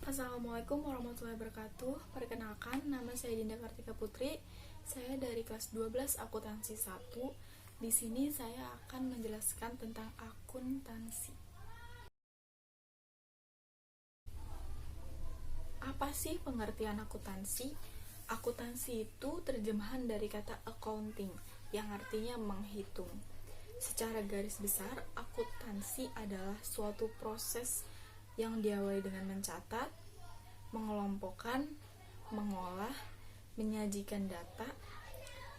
Assalamualaikum warahmatullahi wabarakatuh. Perkenalkan, nama saya Dinda Kartika Putri. Saya dari kelas 12 Akuntansi 1. Di sini saya akan menjelaskan tentang akuntansi. Apa sih pengertian akuntansi? Akuntansi itu terjemahan dari kata accounting, yang artinya menghitung. Secara garis besar, akuntansi adalah suatu proses yang diawali dengan mencatat, mengelompokkan, mengolah, menyajikan data,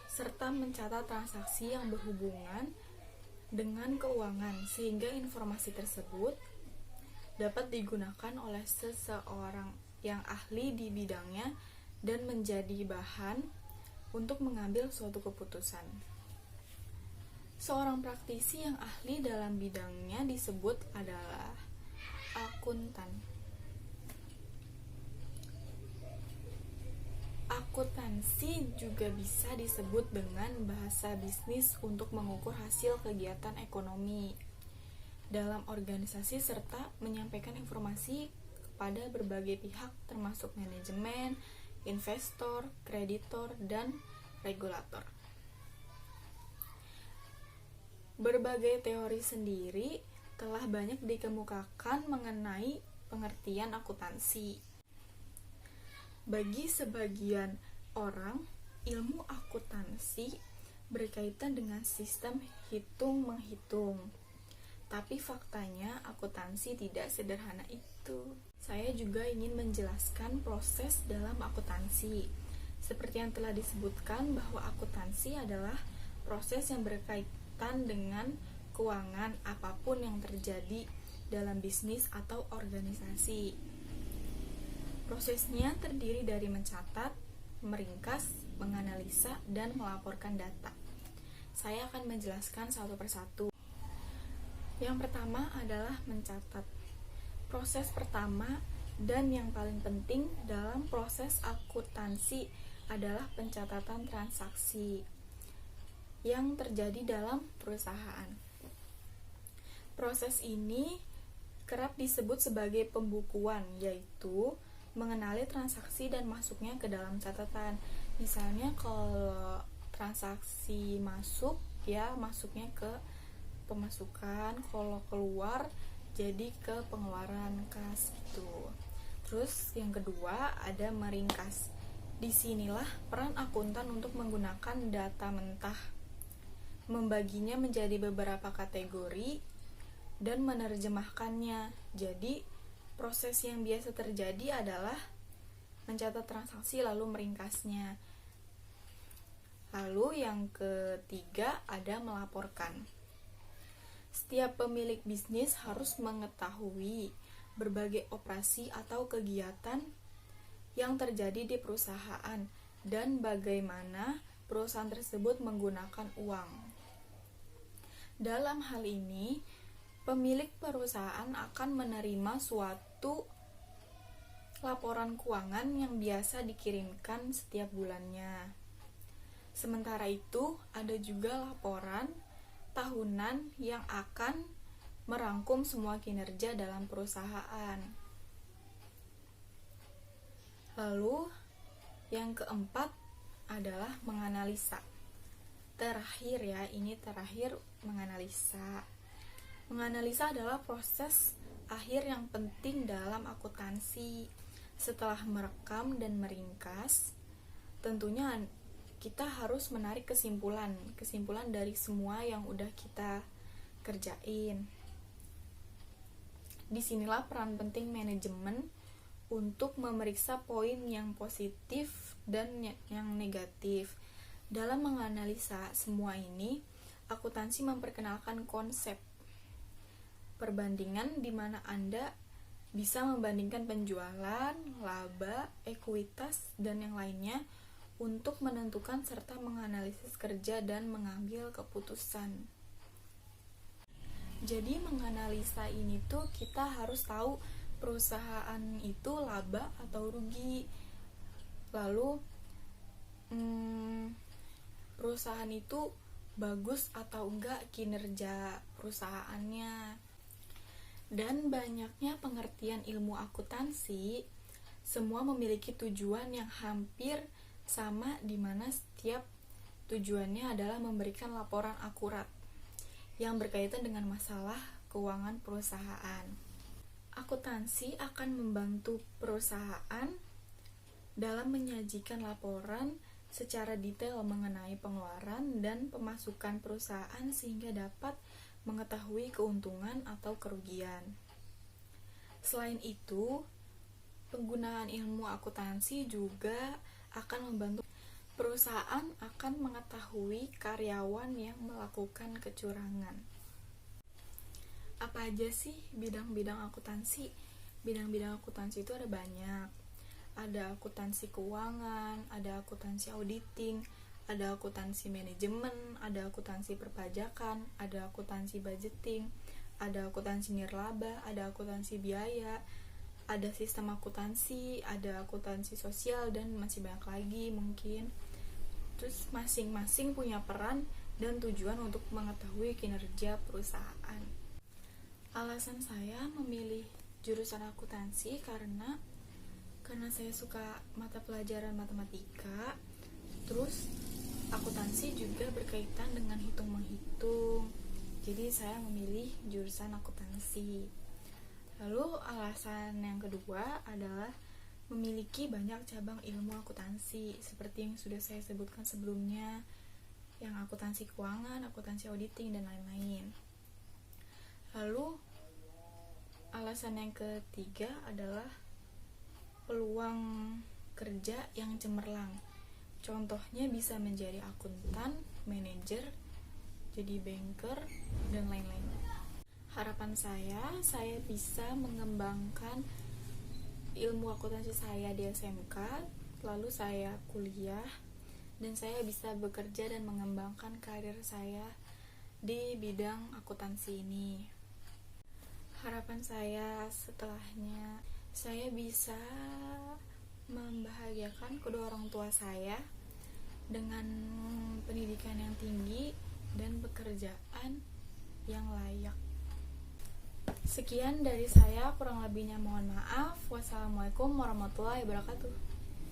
serta mencatat transaksi yang berhubungan dengan keuangan, sehingga informasi tersebut dapat digunakan oleh seseorang yang ahli di bidangnya dan menjadi bahan untuk mengambil suatu keputusan. Seorang praktisi yang ahli dalam bidangnya disebut adalah akuntan. Akuntansi juga bisa disebut dengan bahasa bisnis untuk mengukur hasil kegiatan ekonomi dalam organisasi serta menyampaikan informasi kepada berbagai pihak termasuk manajemen, investor, kreditor, dan regulator. Berbagai teori sendiri telah banyak dikemukakan mengenai pengertian akuntansi. Bagi sebagian orang, ilmu akuntansi berkaitan dengan sistem hitung-menghitung. Tapi faktanya akuntansi tidak sederhana itu. Saya juga ingin menjelaskan proses dalam akuntansi. Seperti yang telah disebutkan bahwa akuntansi adalah proses yang berkaitan dengan keuangan apapun yang terjadi dalam bisnis atau organisasi. Prosesnya terdiri dari mencatat, meringkas, menganalisa, dan melaporkan data. Saya akan menjelaskan satu persatu. Yang pertama adalah mencatat. Proses pertama dan yang paling penting dalam proses akuntansi adalah pencatatan transaksi yang terjadi dalam perusahaan. Proses ini kerap disebut sebagai pembukuan, yaitu mengenali transaksi dan masuknya ke dalam catatan. Misalnya kalau transaksi masuk, ya masuknya ke pemasukan, kalau keluar jadi ke pengeluaran kas gitu. Terus yang kedua ada meringkas. Disinilah peran akuntan untuk menggunakan data mentah, membaginya menjadi beberapa kategori dan menerjemahkannya. Jadi proses yang biasa terjadi adalah mencatat transaksi lalu meringkasnya. Lalu yang ketiga ada melaporkan. Setiap pemilik bisnis harus mengetahui berbagai operasi atau kegiatan yang terjadi di perusahaan dan bagaimana perusahaan tersebut menggunakan uang. Dalam hal ini, pemilik perusahaan akan menerima suatu laporan keuangan yang biasa dikirimkan setiap bulannya. Sementara itu, ada juga laporan tahunan yang akan merangkum semua kinerja dalam perusahaan. Lalu, yang keempat adalah menganalisa. Terakhir menganalisa. Menganalisa adalah proses akhir yang penting dalam akuntansi. Setelah merekam dan meringkas, tentunya kita harus menarik kesimpulan dari semua yang udah kita kerjain. Disinilah peran penting manajemen untuk memeriksa poin yang positif dan yang negatif. Dalam menganalisa semua ini, akuntansi memperkenalkan konsep perbandingan di mana Anda bisa membandingkan penjualan, laba, ekuitas, dan yang lainnya untuk menentukan serta menganalisis kerja dan mengambil keputusan. Jadi menganalisa ini tuh kita harus tahu perusahaan itu laba atau rugi. Lalu perusahaan itu bagus atau enggak kinerja perusahaannya. Dan banyaknya pengertian ilmu akuntansi semua memiliki tujuan yang hampir sama, di mana setiap tujuannya adalah memberikan laporan akurat yang berkaitan dengan masalah keuangan perusahaan. Akuntansi akan membantu perusahaan dalam menyajikan laporan secara detail mengenai pengeluaran dan pemasukan perusahaan sehingga dapat mengetahui keuntungan atau kerugian. Selain itu, penggunaan ilmu akuntansi juga akan membantu perusahaan akan mengetahui karyawan yang melakukan kecurangan. Apa aja sih bidang-bidang akuntansi? Bidang-bidang akuntansi itu ada banyak. Ada akuntansi keuangan, ada akuntansi auditing, ada akuntansi manajemen, ada akuntansi perpajakan, ada akuntansi budgeting, ada akuntansi nirlaba, ada akuntansi biaya, ada sistem akuntansi, ada akuntansi sosial, dan masih banyak lagi mungkin. Terus masing-masing punya peran dan tujuan untuk mengetahui kinerja perusahaan. Alasan saya memilih jurusan akuntansi karena saya suka mata pelajaran matematika. Terus akuntansi juga berkaitan dengan hitung-menghitung. Jadi saya memilih jurusan akuntansi. Lalu alasan yang kedua adalah memiliki banyak cabang ilmu akuntansi, seperti yang sudah saya sebutkan sebelumnya, yang akuntansi keuangan, akuntansi auditing, dan lain-lain. Lalu alasan yang ketiga adalah peluang kerja yang cemerlang. Contohnya bisa menjadi akuntan, manajer, jadi banker, dan lain-lain. Harapan saya bisa mengembangkan ilmu akuntansi saya di SMK, lalu saya kuliah, dan saya bisa bekerja dan mengembangkan karir saya di bidang akuntansi ini. Harapan saya setelahnya, saya bisa membahagiakan kedua orang tua saya dengan pendidikan yang tinggi dan pekerjaan yang layak. Sekian dari saya, kurang lebihnya mohon maaf. Wassalamualaikum warahmatullahi wabarakatuh.